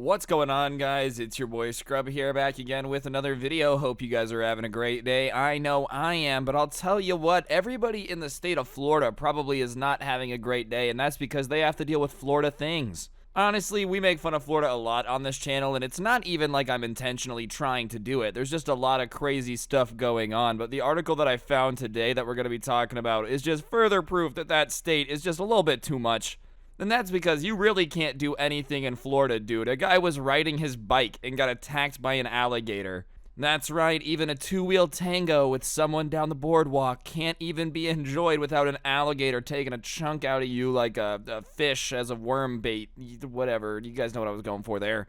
What's going on, guys? It's your boy Scrub here, back again with another video. Hope you guys are having a great day. I know I am, but I'll tell you what, everybody in the state of Florida probably is not having a great day, and that's because they have to deal with Florida things. Honestly, we make fun of Florida a lot on this channel, and it's not even like I'm intentionally trying to do it. There's just a lot of crazy stuff going on, but the article that I found today that we're going to be talking about is just further proof that that state is just a little bit too much. And that's because you really can't do anything in Florida, dude. A guy was riding his bike and got attacked by an alligator. That's right, even a two-wheel tango with someone down the boardwalk can't even be enjoyed without an alligator taking a chunk out of you like a fish as a worm bait. Whatever, you guys know what I was going for there.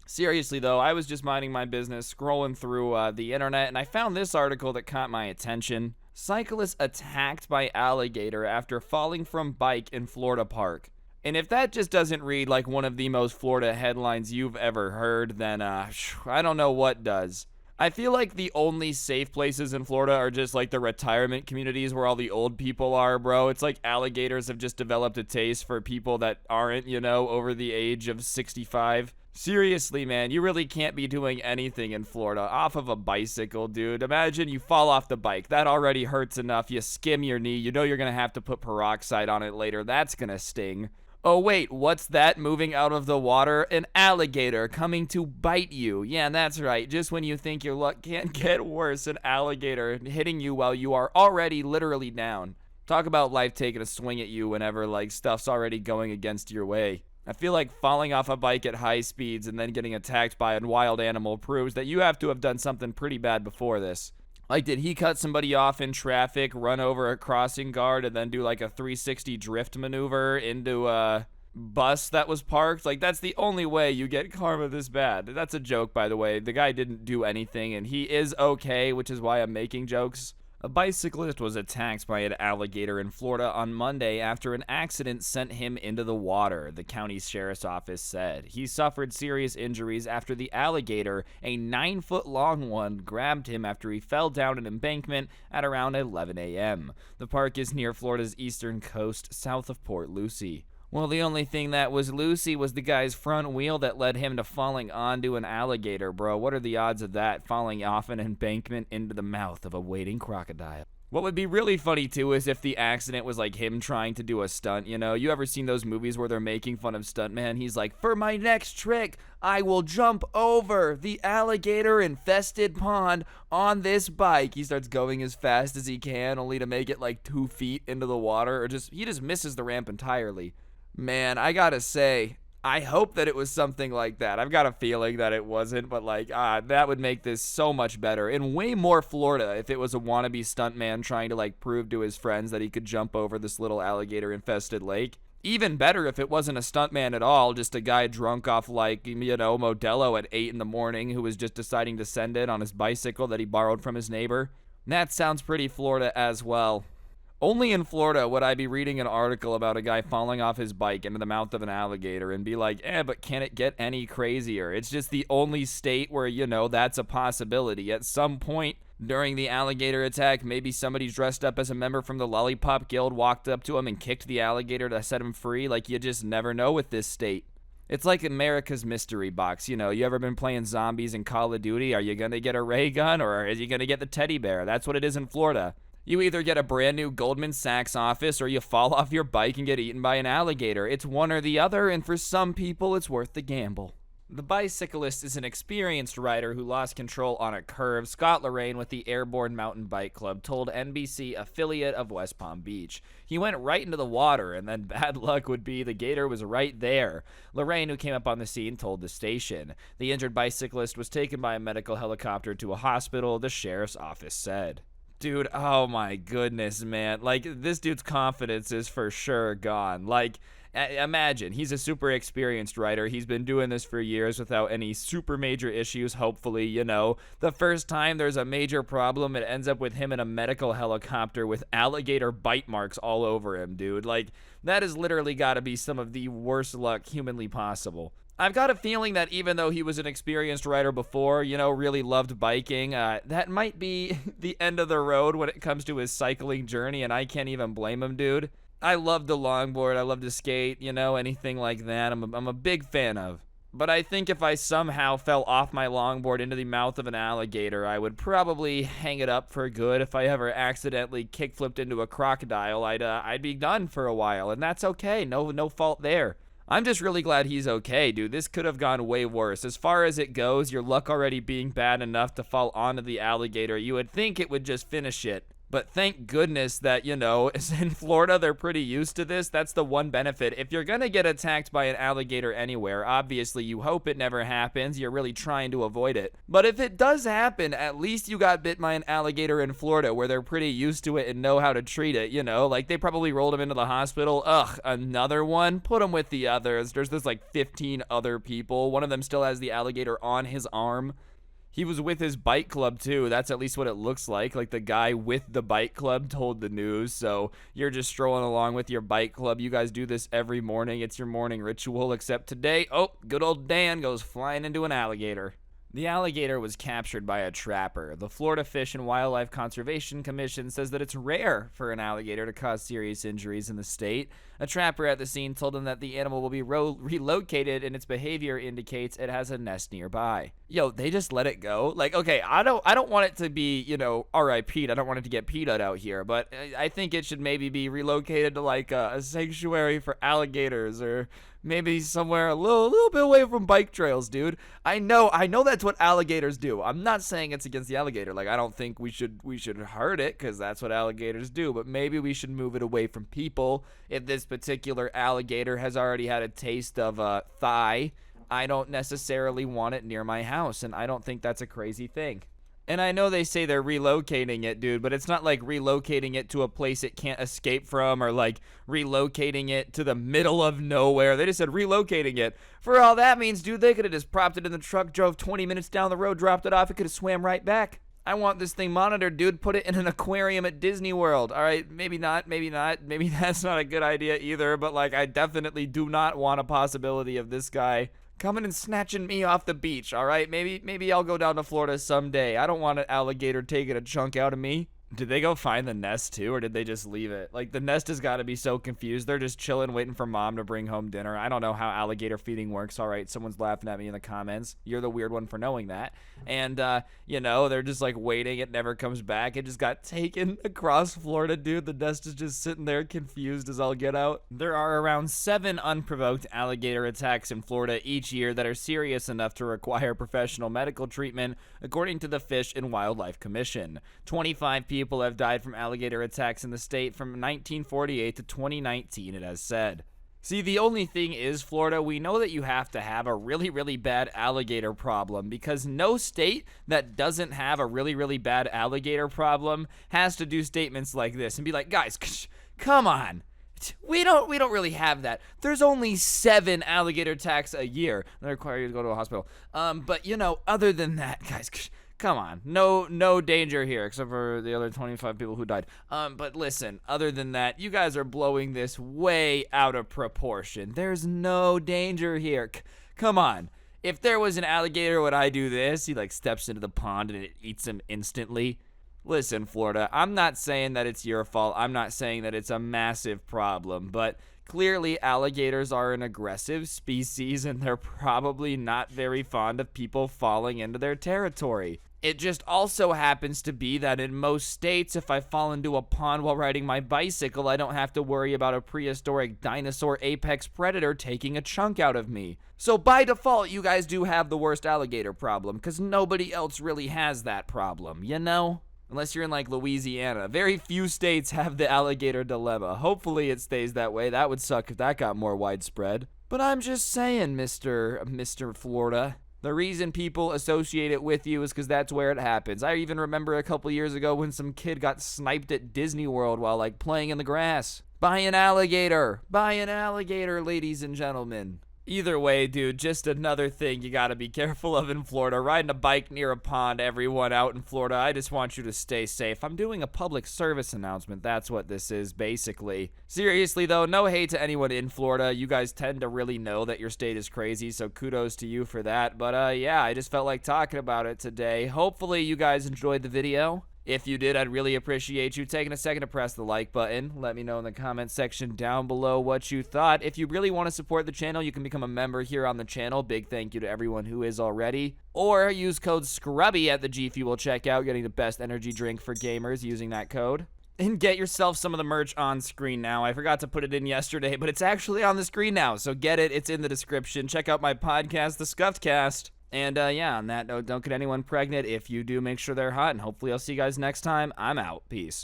Seriously though, I was just minding my business, scrolling through the internet, and I found this article that caught my attention. Cyclist attacked by alligator after falling from bike in Florida park. And if that just doesn't read like one of the most Florida headlines you've ever heard, then I don't know what does. I feel like the only safe places in Florida are just like the retirement communities where all the old people are, bro. It's like alligators have just developed a taste for people that aren't, over the age of 65. Seriously, man, you really can't be doing anything in Florida off of a bicycle, dude. Imagine you fall off the bike. That already hurts enough. You skim your knee. You know you're going to have to put peroxide on it later. That's going to sting. Oh wait, what's that moving out of the water? An alligator coming to bite you. Yeah, that's right. Just when you think your luck can't get worse, an alligator hitting you while you are already literally down. Talk about life taking a swing at you whenever like stuff's already going against your way. I feel like falling off a bike at high speeds and then getting attacked by a wild animal proves that you have to have done something pretty bad before this. Like, did he cut somebody off in traffic, run over a crossing guard, and then do like a 360 drift maneuver into a bus that was parked? Like, that's the only way you get karma this bad. That's a joke, by the way. The guy didn't do anything, and he is okay, which is why I'm making jokes. A bicyclist was attacked by an alligator in Florida on Monday after an accident sent him into the water, the county sheriff's office said. He suffered serious injuries after the alligator, a 9-foot-long one, grabbed him after he fell down an embankment at around 11 a.m. The park is near Florida's eastern coast, south of Port Lucie. Well, the only thing that was loosey was the guy's front wheel that led him to falling onto an alligator, bro. What are the odds of that, falling off an embankment into the mouth of a waiting crocodile? What would be really funny, too, is if the accident was like him trying to do a stunt, You ever seen those movies where they're making fun of stuntman? He's like, for my next trick, I will jump over the alligator-infested pond on this bike. He starts going as fast as he can, only to make it like 2 feet into the water, or he just misses the ramp entirely. Man, I gotta say, I hope that it was something like that. I've got a feeling that it wasn't, but that would make this so much better. And way more Florida if it was a wannabe stuntman trying to prove to his friends that he could jump over this little alligator-infested lake. Even better if it wasn't a stuntman at all, just a guy drunk off Modelo at 8 in the morning who was just deciding to send it on his bicycle that he borrowed from his neighbor. And that sounds pretty Florida as well. Only in Florida would I be reading an article about a guy falling off his bike into the mouth of an alligator and be like, but can it get any crazier? It's just the only state where, that's a possibility. At some point during the alligator attack, maybe somebody dressed up as a member from the Lollipop Guild walked up to him and kicked the alligator to set him free. You just never know with this state. It's like America's mystery box. You ever been playing zombies in Call of Duty? Are you going to get a ray gun or are you going to get the teddy bear? That's what it is in Florida. You either get a brand new Goldman Sachs office or you fall off your bike and get eaten by an alligator. It's one or the other, and for some people, it's worth the gamble. The bicyclist is an experienced rider who lost control on a curve. Scott Lorraine with the Airborne Mountain Bike Club told NBC affiliate of West Palm Beach. He went right into the water, and then bad luck would be the gator was right there. Lorraine, who came up on the scene, told the station. The injured bicyclist was taken by a medical helicopter to a hospital, the sheriff's office said. Dude, oh my goodness, man. This dude's confidence is for sure gone. Imagine, he's a super experienced rider. He's been doing this for years without any super major issues, hopefully, The first time there's a major problem, it ends up with him in a medical helicopter with alligator bite marks all over him, dude. That has literally got to be some of the worst luck humanly possible. I've got a feeling that even though he was an experienced rider before, really loved biking, that might be the end of the road when it comes to his cycling journey, and I can't even blame him, dude. I love the longboard, I love to skate, anything like that, I'm a big fan of. But I think if I somehow fell off my longboard into the mouth of an alligator, I would probably hang it up for good. If I ever accidentally kickflipped into a crocodile, I'd be done for a while, and that's okay. No fault there. I'm just really glad he's okay, dude. This could have gone way worse. As far as it goes, your luck already being bad enough to fall onto the alligator, you would think it would just finish it. But thank goodness that, in Florida, they're pretty used to this. That's the one benefit. If you're going to get attacked by an alligator anywhere, obviously you hope it never happens. You're really trying to avoid it. But if it does happen, at least you got bit by an alligator in Florida where they're pretty used to it and know how to treat it, Like they probably rolled him into the hospital. Ugh, another one? Put him with the others. There's like 15 other people. One of them still has the alligator on his arm. He was with his bike club, too. That's at least what it looks like. Like, the guy with the bike club told the news. So, you're just strolling along with your bike club. You guys do this every morning. It's your morning ritual. Except today, good old Dan goes flying into an alligator. The alligator was captured by a trapper. The Florida Fish and Wildlife Conservation Commission says that it's rare for an alligator to cause serious injuries in the state. A trapper at the scene told them that the animal will be relocated and its behavior indicates it has a nest nearby. Yo, they just let it go? Like, okay, I don't want it to be, RIP'd. I don't want it to get peed out here, but I think it should maybe be relocated to like a sanctuary for alligators or maybe somewhere a little bit away from bike trails, dude. I know that's what alligators do. I'm not saying it's against the alligator. Like, I don't think we should hurt it because that's what alligators do. But maybe we should move it away from people. If this particular alligator has already had a taste of thigh, I don't necessarily want it near my house, and I don't think that's a crazy thing. And I know they say they're relocating it, dude, but it's not like relocating it to a place it can't escape from or like relocating it to the middle of nowhere. They just said relocating it. For all that means, dude, they could have just propped it in the truck, drove 20 minutes down the road, dropped it off. It could have swam right back. I want this thing monitored, dude. Put it in an aquarium at Disney World. All right, maybe not. Maybe that's not a good idea either, but like I definitely do not want a possibility of this guy coming and snatching me off the beach, all right? Maybe I'll go down to Florida someday. I don't want an alligator taking a chunk out of me. Did they go find the nest too, or did they just leave it? Like, the nest has got to be so confused. They're just chilling, waiting for mom to bring home dinner. I don't know how alligator feeding works. All right, someone's laughing at me in the comments. You're the weird one for knowing that. And, they're just, like, waiting. It never comes back. It just got taken across Florida, dude. The nest is just sitting there confused as all get out. There are around 7 unprovoked alligator attacks in Florida each year that are serious enough to require professional medical treatment, according to the Fish and Wildlife Commission. 25 people have died from alligator attacks in the state from 1948 to 2019, it has said. See, the only thing is, Florida, we know that you have to have a really, really bad alligator problem because no state that doesn't have a really, really bad alligator problem has to do statements like this and be like, guys, come on. We don't really have that. There's only 7 alligator attacks a year that require you to go to a hospital. But other than that, guys, come on. No danger here, except for the other 25 people who died. But listen, other than that, you guys are blowing this way out of proportion. There's no danger here. Come on. If there was an alligator, would I do this? He, steps into the pond and it eats him instantly. Listen, Florida, I'm not saying that it's your fault. I'm not saying that it's a massive problem, but clearly alligators are an aggressive species and they're probably not very fond of people falling into their territory. It just also happens to be that in most states, if I fall into a pond while riding my bicycle, I don't have to worry about a prehistoric dinosaur apex predator taking a chunk out of me. So by default, you guys do have the worst alligator problem, because nobody else really has that problem, Unless you're in Louisiana. Very few states have the alligator dilemma. Hopefully it stays that way. That would suck if that got more widespread. But I'm just saying, Mr. Florida. The reason people associate it with you is because that's where it happens. I even remember a couple years ago when some kid got sniped at Disney World while playing in the grass. By an alligator. By an alligator, ladies and gentlemen. Either way, dude, just another thing you gotta be careful of in Florida. Riding a bike near a pond, everyone out in Florida, I just want you to stay safe. I'm doing a public service announcement. That's what this is, basically. Seriously, though, no hate to anyone in Florida. You guys tend to really know that your state is crazy, so kudos to you for that. But, yeah, I just felt like talking about it today. Hopefully you guys enjoyed the video. If you did, I'd really appreciate you taking a second to press the like button. Let me know in the comment section down below what you thought. If you really want to support the channel, you can become a member here on the channel. Big thank you to everyone who is already. Or use code Scrubae at the G Fuel checkout, getting the best energy drink for gamers using that code. And get yourself some of the merch on screen now. I forgot to put it in yesterday, but it's actually on the screen now, so get it. It's in the description. Check out my podcast, The Scuffed Cast. And yeah, on that note, don't get anyone pregnant. If you do, make sure they're hot, and hopefully I'll see you guys next time. I'm out. Peace.